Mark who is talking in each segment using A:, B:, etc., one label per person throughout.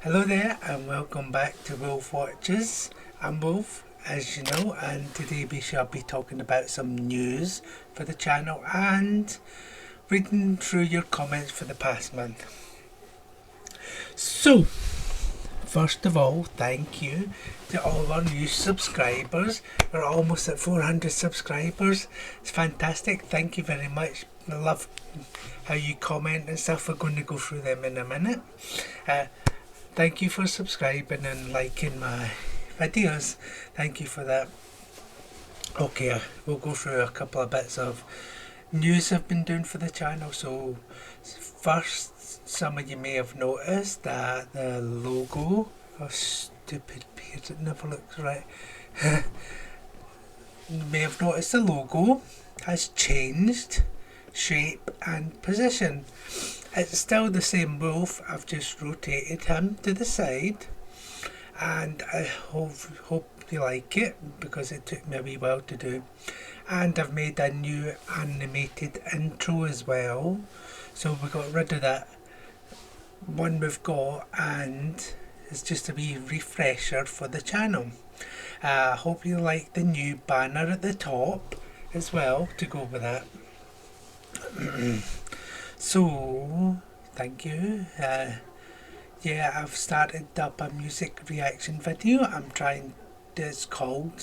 A: Hello there and welcome back to Wölf Watches. I'm Wölf, as you know, and today we shall be talking about some news for the channel and reading through your comments for the past month. So, first of all, thank you to all of our new subscribers. We're almost at 400 subscribers. It's fantastic. Thank you very much. I love how you comment and stuff. We're going to go through them in a minute. Thank you for subscribing and liking my videos. Thank you for that. Okay, we'll go through a couple of bits of news I've been doing for the channel. So first, some of you may have noticed that the logo, oh stupid page, it never looks right. You may have noticed the logo has changed shape and position. It's still the same wolf, I've just rotated him to the side, and I hope you like it because it took me a wee while to do. And I've made a new animated intro as well, so we got rid of that one we've got, and it's just a wee refresher for the channel. I hope you like the new banner at the top as well to go with that. So, thank you. Yeah, I've started up a music reaction video. It's called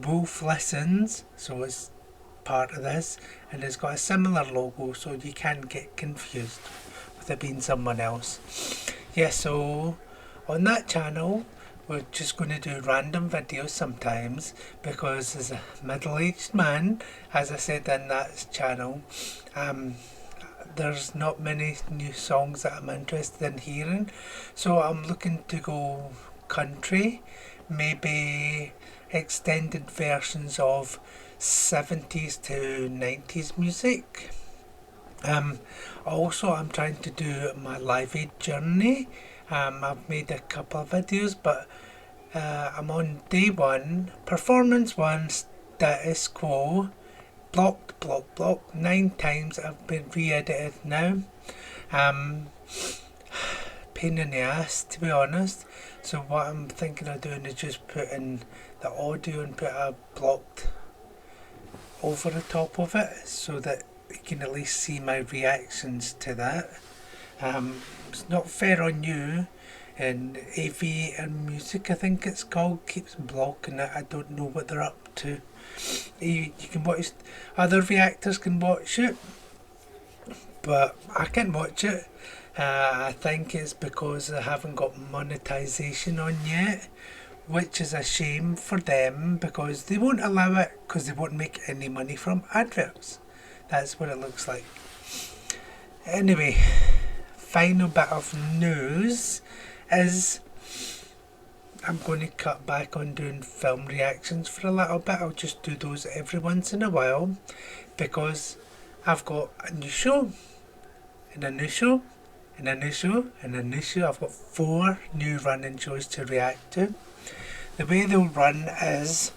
A: Wölf Listens. So it's part of this, and it's got a similar logo, so you can get confused with it being someone else. Yeah, so on that channel, we're just going to do random videos sometimes because as a middle-aged man, as I said in that channel, there's not many new songs that I'm interested in hearing, so I'm looking to go country, maybe extended versions of 70s to 90s music. Also, I'm trying to do my Live Aid journey. I've made a couple of videos, but I'm on day one, performance one, status quo, blocked 9 times. I've been re-edited now. Pain in the ass, to be honest. So what I'm thinking of doing is just put in the audio and put a blocked over the top of it so that you can at least see my reactions to that. It's not fair on you, and AV and Music, I think it's called, keeps blocking it. I don't know what they're up to. You can watch, other reactors can watch it, but I can't watch it. I think it's because I haven't got monetization on yet, which is a shame for them because they won't allow it because they won't make any money from adverts. That's what it looks like. Anyway, final bit of news is I'm going to cut back on doing film reactions for a little bit. I'll just do those every once in a while because I've got a new show and a new show and a new show and a new show. I've got 4 new running shows to react to. The way they'll run is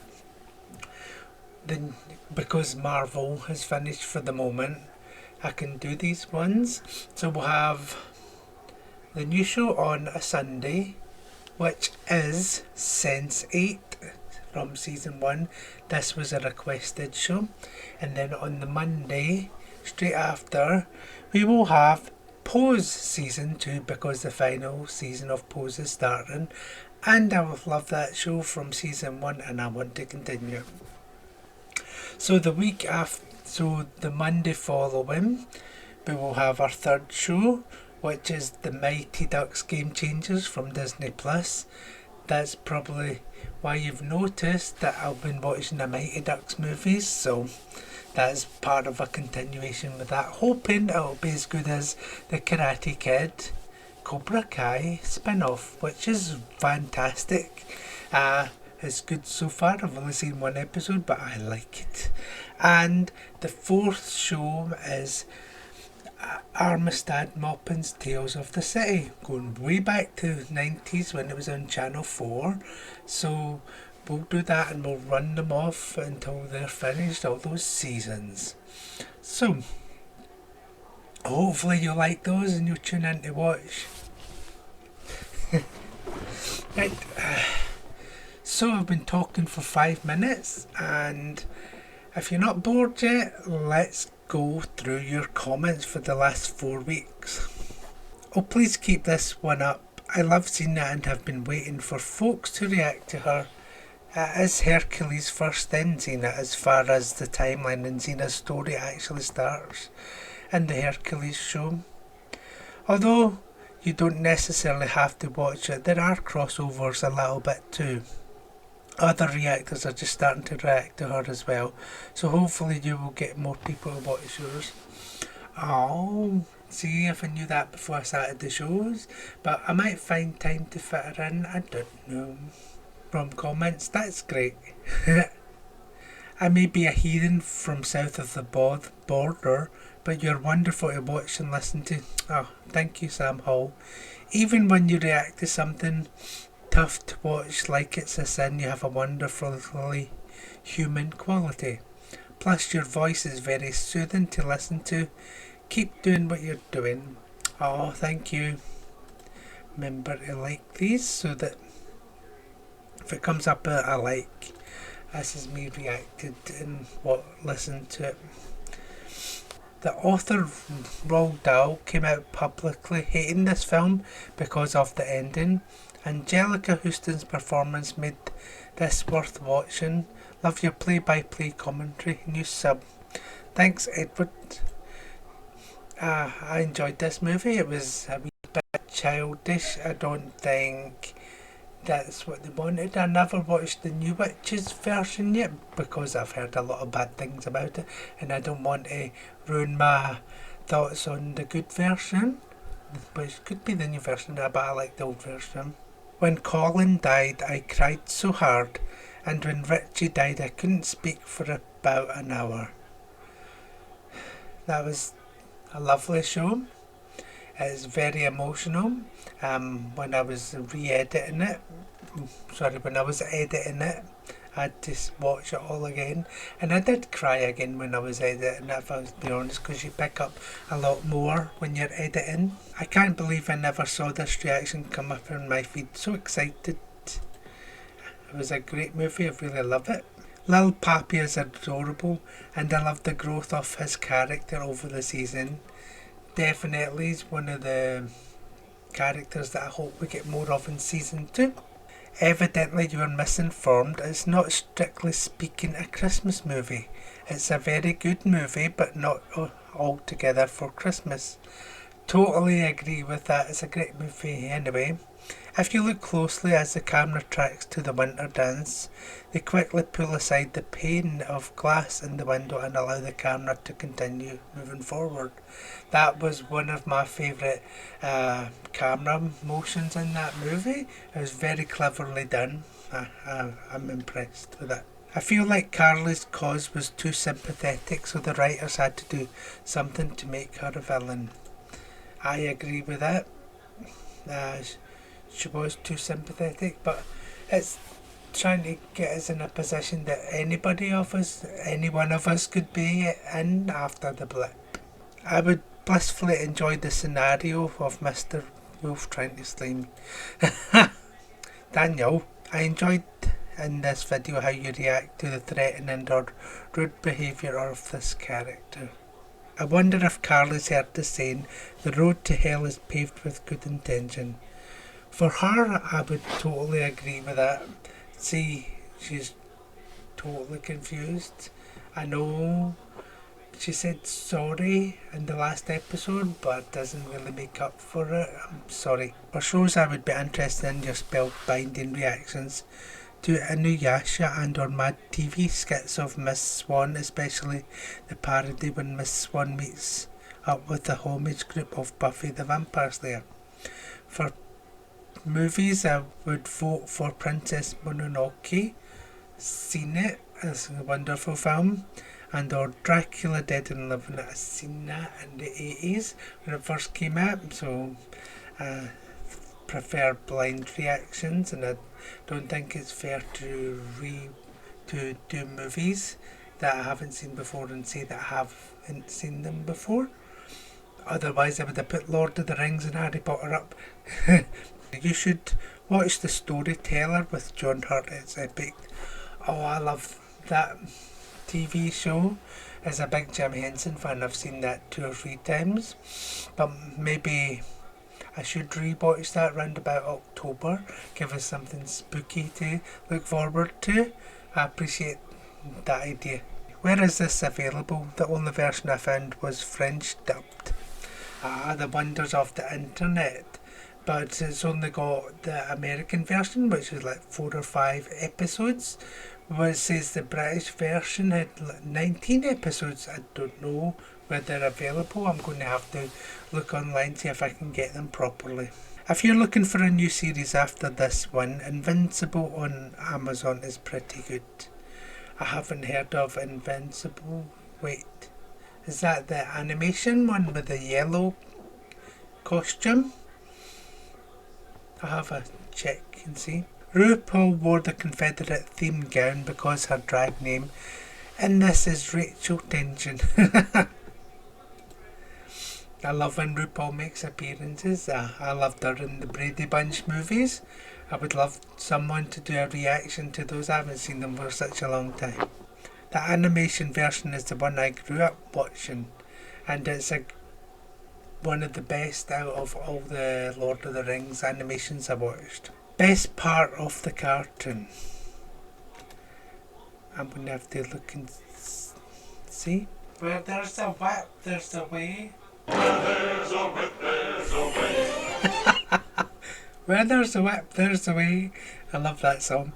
A: because Marvel has finished for the moment, I can do these ones. So we'll have the new show on a Sunday, which is Sense8 from season 1. This was a requested show. And then on the Monday, straight after, we will have Pose season 2 because the final season of Pose is starting. And I love that show from season 1 and I want to continue. So the week after, so the Monday following, we will have our 3rd show, which is the Mighty Ducks Game Changers from Disney Plus. That's probably why you've noticed that I've been watching the Mighty Ducks movies, so that's part of a continuation with that, hoping it'll be as good as the Karate Kid Cobra Kai spin-off, which is fantastic. It's good so far. I've only seen 1 episode, but I like it. And the 4th show is Armistead Maupin's Tales of the City, going way back to the 90s when it was on Channel 4. So we'll do that and we'll run them off until they're finished, all those seasons. So hopefully you like those and you'll tune in to watch. So I've been talking for 5 minutes, and if you're not bored yet, let's go through your comments for the last 4 weeks. Oh, please keep this one up. I love Xena and have been waiting for folks to react to her. It is Hercules first, then Xena, as far as the timeline and Xena's story actually starts in the Hercules show. Although you don't necessarily have to watch it, there are crossovers a little bit too. Other reactors are just starting to react to her as well, so hopefully you will get more people to watch yours. Oh, see if I knew that before I started the shows, but I might find time to fit her in, I don't know. From comments, that's great. I may be a heathen from south of the border, but you're wonderful to watch and listen to. Oh, thank you, Sam Hall. Even when you react to something tough to watch like it's a sin, you have a wonderfully human quality. Plus your voice is very soothing to listen to. Keep doing what you're doing. Oh, thank you. Remember to like these so that if it comes up a like, this is me reacted and listened to it. The author Roald Dahl came out publicly hating this film because of the ending. Angelica Houston's performance made this worth watching. Love your play-by-play commentary. New sub. Thanks, Edward. I enjoyed this movie. It was a wee bit childish. I don't think that's what they wanted. I never watched the New Witches version yet because I've heard a lot of bad things about it, and I don't want to ruin my thoughts on the good version, which could be the new version, but I like the old version. When Colin died, I cried so hard, and when Richie died, I couldn't speak for about an hour. That was a lovely show. It's very emotional. When I was editing it, I had to watch it all again, and I did cry again when I was editing it, if I was to be honest, because you pick up a lot more when you're editing. I can't believe I never saw this reaction come up in my feed. So excited. It was a great movie. I really love it. Lil Pappy is adorable, and I love the growth of his character over the season. Definitely is one of the characters that I hope we get more of in season 2. Evidently you are misinformed. It's not strictly speaking a Christmas movie. It's a very good movie, but not altogether for Christmas. Totally agree with that. It's a great movie anyway. If you look closely as the camera tracks to the winter dance, they quickly pull aside the pane of glass in the window and allow the camera to continue moving forward. That was one of my favourite camera motions in that movie. It was very cleverly done. I'm impressed with it. I feel like Carly's cause was too sympathetic, so the writers had to do something to make her a villain. I agree with that. She was too sympathetic, but it's trying to get us in a position that any one of us could be in after the blip. I would blissfully enjoy the scenario of Mr. Wolf trying to slay me. Daniel, I enjoyed in this video how you react to the threatening or rude behaviour of this character. I wonder if Carly's heard the saying, the road to hell is paved with good intention. For her, I would totally agree with that. See, she's totally confused. I know she said sorry in the last episode, but it doesn't really make up for it. I'm sorry. For shows I would be interested in your spellbinding reactions to Inuyasha and or Mad TV skits of Miss Swan, especially the parody when Miss Swan meets up with the homage group of Buffy the Vampire Slayer. For movies, I would vote for Princess Mononoke. Seen it, it's a wonderful film. And or Dracula Dead and Living. I've seen that in the 80s when it first came out, so I prefer blind reactions, and I don't think it's fair to do movies that I haven't seen before and say that I haven't seen them before. Otherwise I would have put Lord of the Rings and Harry Potter up. You should Watch The Storyteller with John Hurt. It's epic. Oh, I love that TV show. As a big Jim Henson fan, I've seen that 2 or 3 times. But maybe I should rewatch that round about October. Give us something spooky to look forward to. I appreciate that idea. Where is this available? The only version I found was French dubbed. The wonders of the internet. But it's only got the American version, which is like 4 or 5 episodes. Where it says the British version had 19 episodes. I don't know where they're available. I'm going to have to look online, see if I can get them properly. If you're looking for a new series after this one, Invincible on Amazon is pretty good. I haven't heard of Invincible. Wait, is that the animation one with the yellow costume? I'll have a check and see. RuPaul wore the Confederate themed gown because her drag name in this is Rachel Tension. I love when RuPaul makes appearances. I loved her in the Brady Bunch movies. I would love someone to do a reaction to those. I haven't seen them for such a long time. The animation version is the one I grew up watching, and it's one of the best out of all the Lord of the Rings animations I watched. Best part of the cartoon. I'm going to have to look and see. Where there's a whip, there's a way.
B: Where there's a whip, there's a way.
A: Where there's a whip, there's a way. I love that song.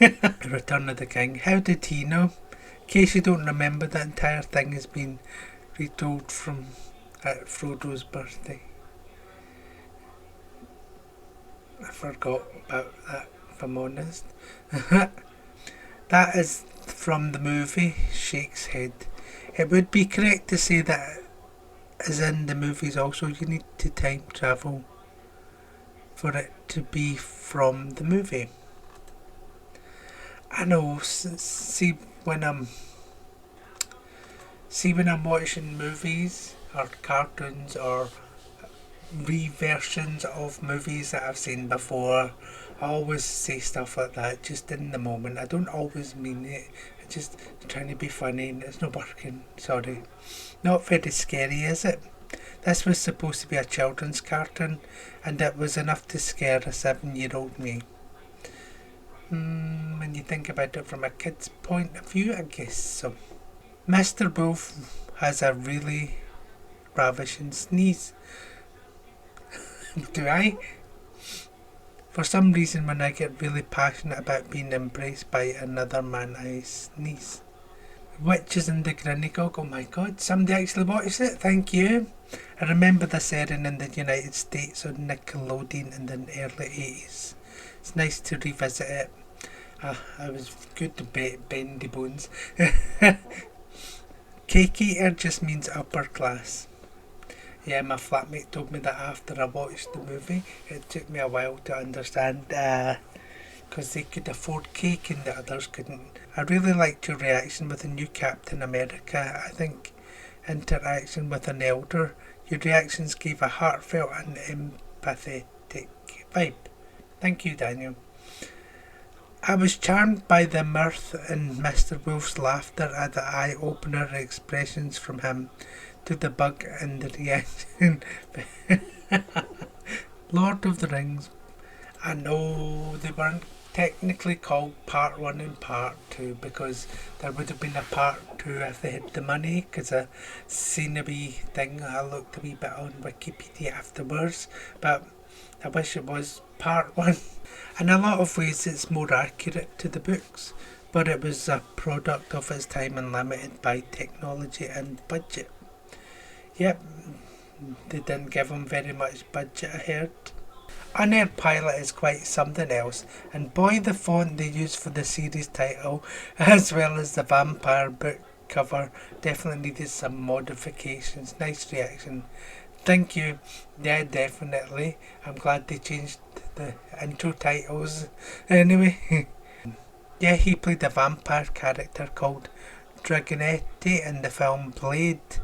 A: Return of the King. How did he know? In case you don't remember, the entire thing has been retold from Frodo's birthday. I forgot about that, if I'm honest. That is from the movie Shake's Head. It would be correct to say that, as in the movies also, you need to time travel for it to be from the movie. I know, see when I'm watching movies or cartoons or reversions of movies that I've seen before, I always say stuff like that just in the moment. I don't always mean it. I'm just trying to be funny and it's not working. Sorry. Not very scary, is it? This was supposed to be a children's cartoon, and it was enough to scare a 7-year-old me. When you think about it from a kid's point of view, I guess so. Mr. Wolf has a really ravishing sneeze. Do I? For some reason, when I get really passionate about being embraced by another man, I sneeze. Witches in the Grinigog. Oh my god, somebody actually watched it. Thank you. I remember this airing in the United States on Nickelodeon in the early 80s. It's nice to revisit it. I was good to bend the bones. Cake eater just means upper class. Yeah, my flatmate told me that after I watched the movie. It took me a while to understand, because they could afford cake and the others couldn't. I really liked your reaction with the new Captain America. I think interaction with an elder. Your reactions gave a heartfelt and empathetic vibe. Thank you, Daniel. I was charmed by the mirth in Mr. Wolf's laughter at the eye-opener expressions from him to the bug and the reaction. Lord of the Rings. I know they weren't technically called part 1 and part 2 because there would have been a part 2 if they had the money, because I seen a wee thing. I looked a wee bit on Wikipedia afterwards, but I wish it was part 1. In a lot of ways it's more accurate to the books, but it was a product of its time and limited by technology and budget. Yep, they didn't give him very much budget, I heard. Unaired Pilot is quite something else, and boy, the font they used for the series title, as well as the vampire book cover, definitely needed some modifications. Nice reaction. Thank you. Yeah, definitely. I'm glad they changed the intro titles. Anyway, yeah, he played a vampire character called Dragonetti in the film Blade.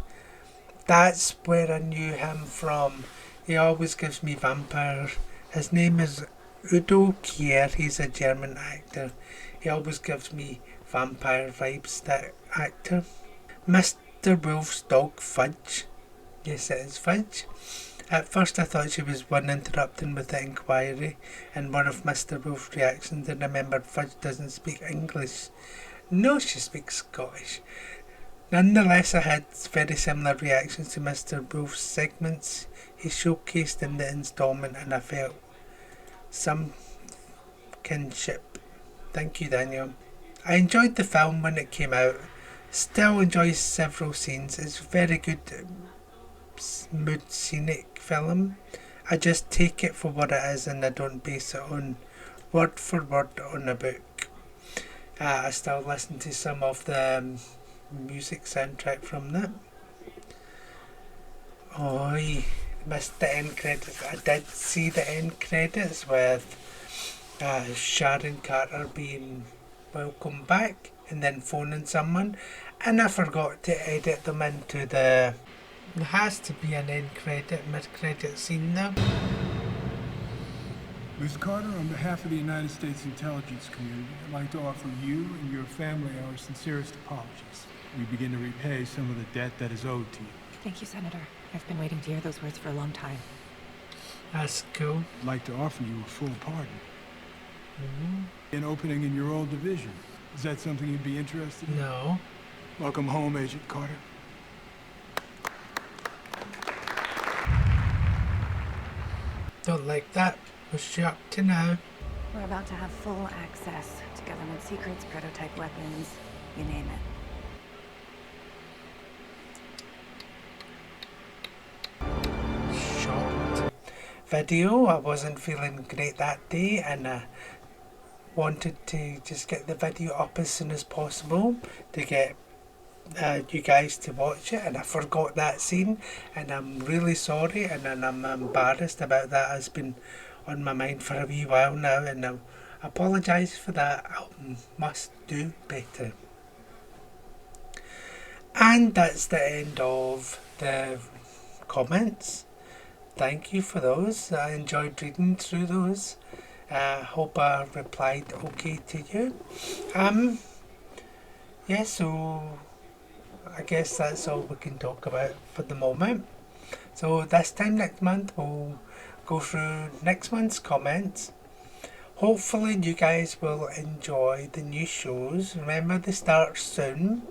A: That's where I knew him from. He always gives me vampire. His name is Udo Kier, he's a German actor. He always gives me vampire vibes, that actor. Mr. Wolf's dog, Fudge. Yes, it is Fudge. At first I thought she was one interrupting with the inquiry, and one of Mr. Wolf's reactions, and remembered Fudge doesn't speak English. No, she speaks Scottish. Nonetheless, I had very similar reactions to Mr. Wolf's segments he showcased in the instalment, and I felt some kinship. Thank you, Daniel. I enjoyed the film when it came out. Still enjoy several scenes. It's very good mood scenic film. I just take it for what it is, and I don't base it on word for word on a book. I still listen to some of the music soundtrack from that. Oh, I missed the end credits. I did see the end credits with Sharon Carter being welcome back and then phoning someone, and I forgot to edit them into the... There has to be an end credit, mid-credit scene now.
C: Ms. Carter, on behalf of the United States intelligence community, I'd like to offer you and your family our sincerest apologies. We begin to repay some of the debt that is owed to you.
D: Thank you, Senator. I've been waiting to hear those words for a long time.
A: That's cool.
C: I'd like to offer you a full pardon. An opening in your old division. Is that something you'd be interested in?
A: No.
C: Welcome home, Agent Carter.
A: Don't like that. What's she up to now?
D: We're about to have full access to government secrets, prototype weapons, you name it.
A: Shocked. Video. I wasn't feeling great that day, and I wanted to just get the video up as soon as possible to get you guys to watch it, and I forgot that scene, and I'm really sorry, and I'm embarrassed about that. It's been on my mind for a wee while now, and I apologise for that. I must do better. And that's the end of the comments. Thank you for those. I enjoyed reading through those. Hope I replied okay to you. Yeah, so I guess that's all we can talk about for the moment. So this time next month we'll go through next month's comments. Hopefully you guys will enjoy the new shows. Remember, they start soon.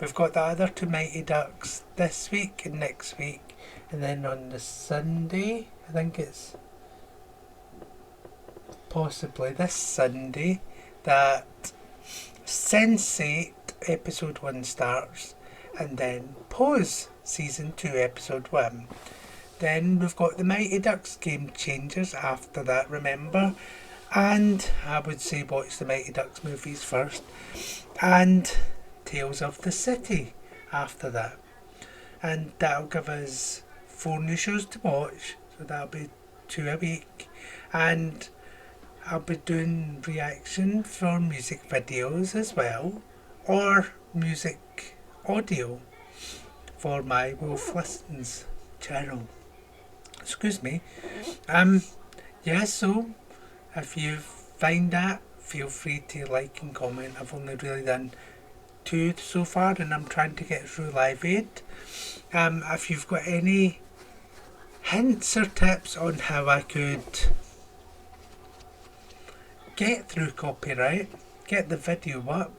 A: We've got the other two Mighty Ducks this week and next week, and then on the Sunday, I think it's possibly this Sunday, that Sense8 episode 1 starts, and then Pose season 2 episode 1. Then we've got the Mighty Ducks Game Changers after that, remember, and I would say watch the Mighty Ducks movies first, and Tales of the City after that, and that'll give us 4 new shows to watch, so that'll be 2 a week. And I'll be doing reaction for music videos as well, or music audio for my Wölf Listens channel. Excuse me. Yeah, so if you find that, feel free to like and comment. I've only really done 2 so far, and I'm trying to get through Live Aid. If you've got any hints or tips on how I could get through copyright, get the video up,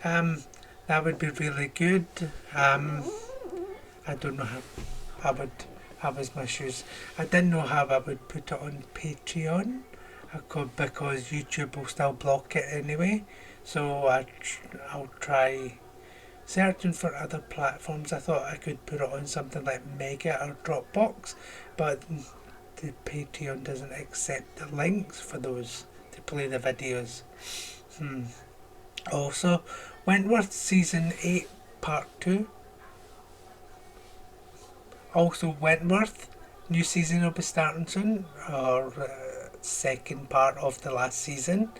A: that would be really good. I don't know how I was my shoes. I didn't know how I would put it on Patreon, because YouTube will still block it anyway. So I'll try searching for other platforms. I thought I could put it on something like Mega or Dropbox, but the Patreon doesn't accept the links for those to play the videos. Also, Wentworth Season 8 Part 2. Also Wentworth, new season will be starting soon, or second part of the last season.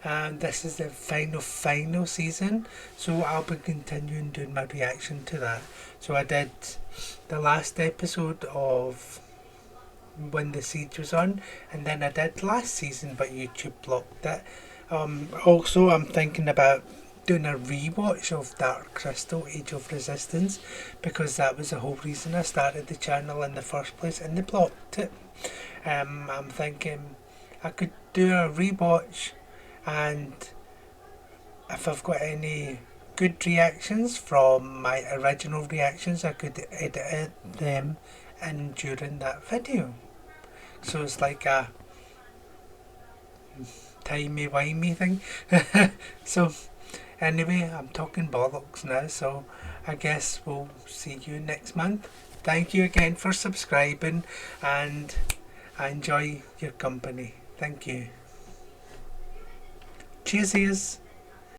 A: This is the final season, so I'll be continuing doing my reaction to that. So I did the last episode of when the siege was on, and then I did last season, but YouTube blocked it. Also, I'm thinking about doing a rewatch of Dark Crystal Age of Resistance, because that was the whole reason I started the channel in the first place, and they blocked it. I'm thinking I could do a rewatch, and if I've got any good reactions from my original reactions, I could edit them in during that video. So it's like a timey-wimey thing. So anyway, I'm talking bollocks now, so I guess we'll see you next month. Thank you again for subscribing, and I enjoy your company. Thank you. Cheers.